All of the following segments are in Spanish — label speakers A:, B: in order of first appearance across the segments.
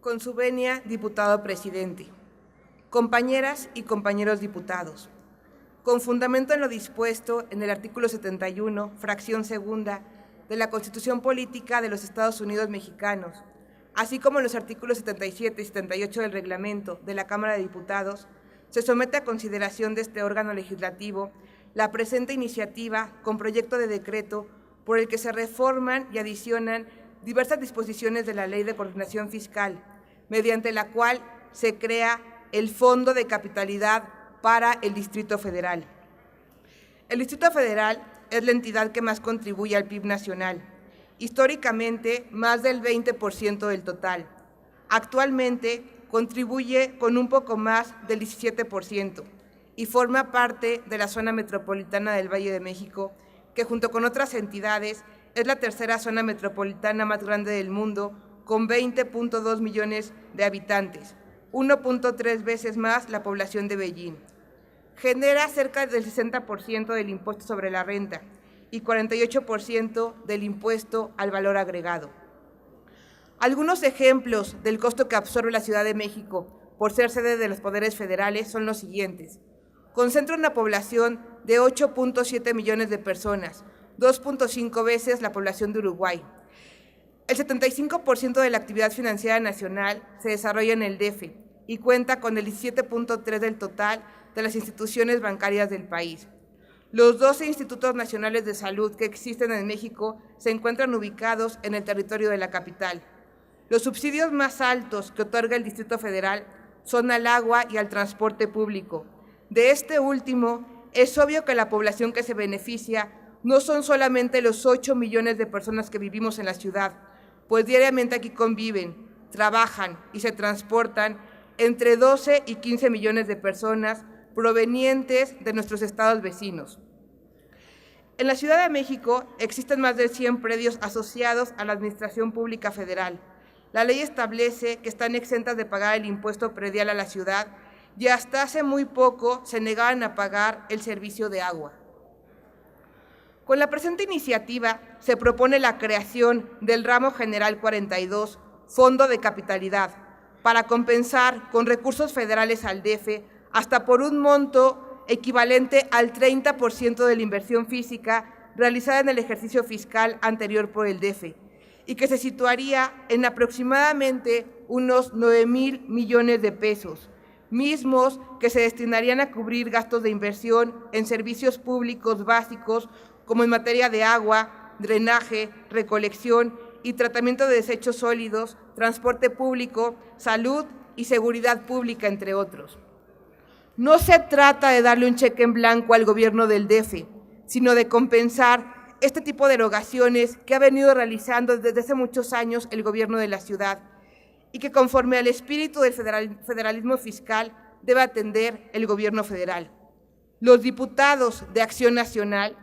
A: Con su venia, diputado presidente. Compañeras y compañeros diputados, con fundamento en lo dispuesto en el artículo 71, fracción segunda, de la Constitución Política de los Estados Unidos Mexicanos, así como en los artículos 77 y 78 del reglamento de la Cámara de Diputados, se somete a consideración de este órgano legislativo la presente iniciativa con proyecto de decreto por el que se reforman y adicionan diversas disposiciones de la Ley de Coordinación Fiscal, mediante la cual se crea el Fondo de Capitalidad para el Distrito Federal. El Distrito Federal es la entidad que más contribuye al PIB nacional, históricamente más del 20% del total. Actualmente contribuye con un poco más del 17% y forma parte de la zona metropolitana del Valle de México, que junto con otras entidades es la tercera zona metropolitana más grande del mundo, con 20.2 millones de habitantes, 1.3 veces más la población de Beijing. Genera cerca del 60% del impuesto sobre la renta y 48% del impuesto al valor agregado. Algunos ejemplos del costo que absorbe la Ciudad de México por ser sede de los poderes federales son los siguientes. Concentra una población de 8.7 millones de personas, 2.5 veces la población de Uruguay. El 75% de la actividad financiera nacional se desarrolla en el DF y cuenta con el 17.3% del total de las instituciones bancarias del país. Los 12 institutos nacionales de salud que existen en México se encuentran ubicados en el territorio de la capital. Los subsidios más altos que otorga el Distrito Federal son al agua y al transporte público. De este último, es obvio que la población que se beneficia no son solamente los 8 millones de personas que vivimos en la ciudad, pues diariamente aquí conviven, trabajan y se transportan entre 12 y 15 millones de personas provenientes de nuestros estados vecinos. En la Ciudad de México existen más de 100 predios asociados a la Administración Pública Federal. La ley establece que están exentas de pagar el impuesto predial a la ciudad y hasta hace muy poco se negaban a pagar el servicio de agua. Con la presente iniciativa se propone la creación del ramo general 42, Fondo de Capitalidad, para compensar con recursos federales al DF hasta por un monto equivalente al 30% de la inversión física realizada en el ejercicio fiscal anterior por el DF y que se situaría en aproximadamente unos 9,000 millones de pesos, mismos que se destinarían a cubrir gastos de inversión en servicios públicos básicos como en materia de agua, drenaje, recolección y tratamiento de desechos sólidos, transporte público, salud y seguridad pública, entre otros. No se trata de darle un cheque en blanco al gobierno del DF, sino de compensar este tipo de erogaciones que ha venido realizando desde hace muchos años el gobierno de la ciudad y que conforme al espíritu del federalismo fiscal debe atender el gobierno federal. Los diputados de Acción Nacional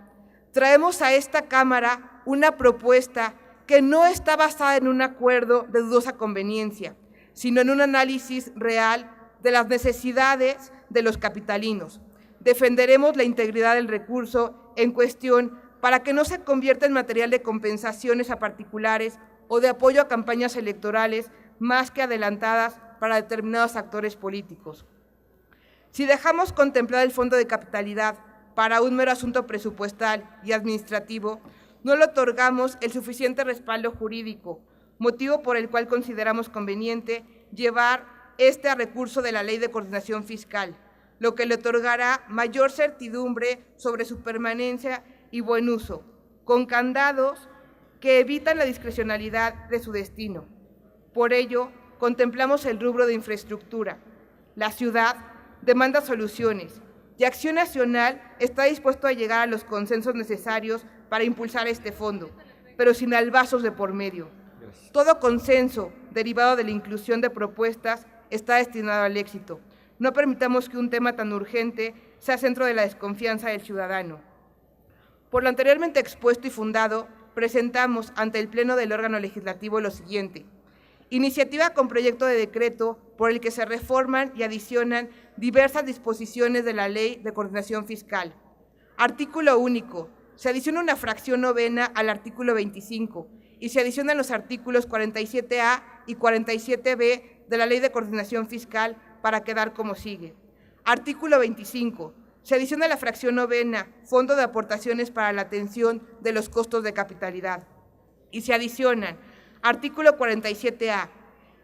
A: traemos a esta Cámara una propuesta que no está basada en un acuerdo de dudosa conveniencia, sino en un análisis real de las necesidades de los capitalinos. Defenderemos la integridad del recurso en cuestión para que no se convierta en material de compensaciones a particulares o de apoyo a campañas electorales más que adelantadas para determinados actores políticos. Si dejamos contemplar el Fondo de Capitalidad para un mero asunto presupuestal y administrativo, no le otorgamos el suficiente respaldo jurídico, motivo por el cual consideramos conveniente llevar a recurso de la Ley de Coordinación Fiscal, lo que le otorgará mayor certidumbre sobre su permanencia y buen uso, con candados que evitan la discrecionalidad de su destino. Por ello, contemplamos el rubro de infraestructura. La ciudad demanda soluciones y Acción Nacional está dispuesto a llegar a los consensos necesarios para impulsar este fondo, pero sin albazos de por medio. Todo consenso derivado de la inclusión de propuestas está destinado al éxito. No permitamos que un tema tan urgente sea centro de la desconfianza del ciudadano. Por lo anteriormente expuesto y fundado, presentamos ante el Pleno del órgano legislativo lo siguiente: iniciativa con proyecto de decreto por el que se reforman y adicionan diversas disposiciones de la Ley de Coordinación Fiscal. Artículo único. Se adiciona una fracción novena al artículo 25 y se adicionan los artículos 47A y 47B de la Ley de Coordinación Fiscal para quedar como sigue. Artículo 25. Se adiciona la fracción novena, Fondo de Aportaciones para la Atención de los Costos de Capitalidad. Y se adicionan. Artículo 47A.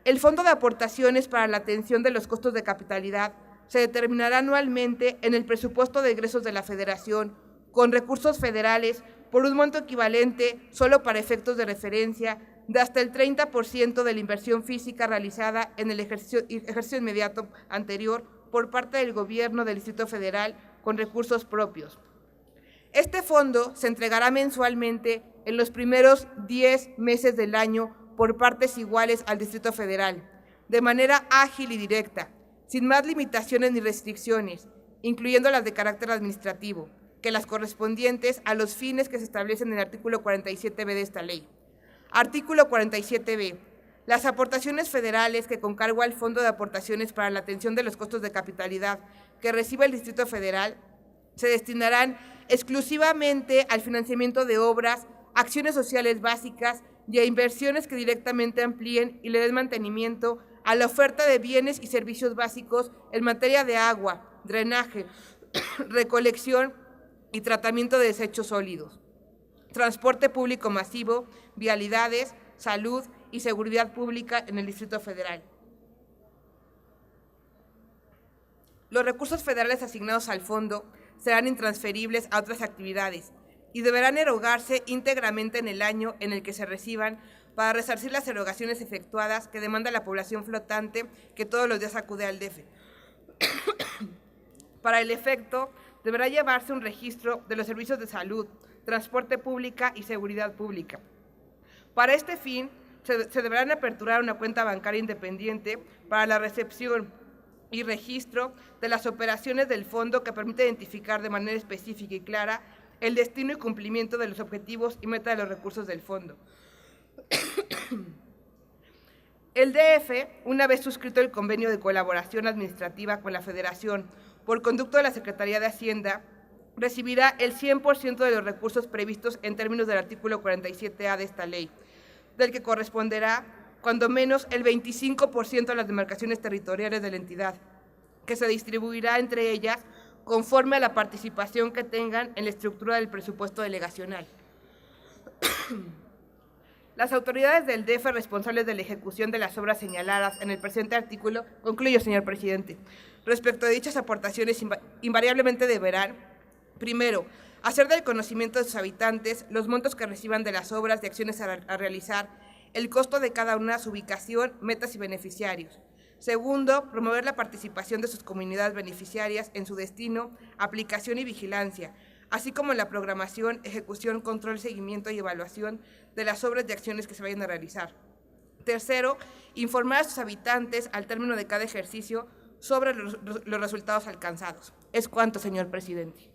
A: El Fondo de Aportaciones para la Atención de los Costos de Capitalidad se determinará anualmente en el presupuesto de egresos de la Federación con recursos federales por un monto equivalente, solo para efectos de referencia, de hasta el 30% de la inversión física realizada en el ejercicio inmediato anterior por parte del Gobierno del Distrito Federal con recursos propios. Este fondo se entregará mensualmente en los primeros 10 meses del año por partes iguales al Distrito Federal, de manera ágil y directa, sin más limitaciones ni restricciones, incluyendo las de carácter administrativo, que las correspondientes a los fines que se establecen en el artículo 47b de esta ley. Artículo 47b. Las aportaciones federales que con cargo al Fondo de Aportaciones para la Atención de los Costos de Capitalidad que reciba el Distrito Federal se destinarán exclusivamente al financiamiento de obras, acciones sociales básicas y a inversiones que directamente amplíen y le den mantenimiento a la oferta de bienes y servicios básicos en materia de agua, drenaje, recolección y tratamiento de desechos sólidos, transporte público masivo, vialidades, salud y seguridad pública en el Distrito Federal. Los recursos federales asignados al fondo serán intransferibles a otras actividades y deberán erogarse íntegramente en el año en el que se reciban para resarcir las erogaciones efectuadas que demanda la población flotante que todos los días acude al DF. Para el efecto, deberá llevarse un registro de los servicios de salud, transporte pública y seguridad pública. Para este fin, se deberán aperturar una cuenta bancaria independiente para la recepción y registro de las operaciones del fondo que permite identificar de manera específica y clara el destino y cumplimiento de los objetivos y metas de los recursos del fondo. El DF, una vez suscrito el convenio de colaboración administrativa con la Federación por conducto de la Secretaría de Hacienda, recibirá el 100% de los recursos previstos en términos del artículo 47A de esta ley, del que corresponderá cuando menos el 25% de las demarcaciones territoriales de la entidad, que se distribuirá entre ellas conforme a la participación que tengan en la estructura del presupuesto delegacional. Las autoridades del DF responsables de la ejecución de las obras señaladas en el presente artículo, concluyo, señor presidente, respecto de dichas aportaciones invariablemente deberán, primero, hacer del conocimiento de sus habitantes los montos que reciban de las obras y acciones a realizar, el costo de cada una, su ubicación, metas y beneficiarios. Segundo, promover la participación de sus comunidades beneficiarias en su destino, aplicación y vigilancia, así como en la programación, ejecución, control, seguimiento y evaluación de las obras y acciones que se vayan a realizar. Tercero, informar a sus habitantes al término de cada ejercicio sobre los resultados alcanzados. Es cuanto, señor presidente.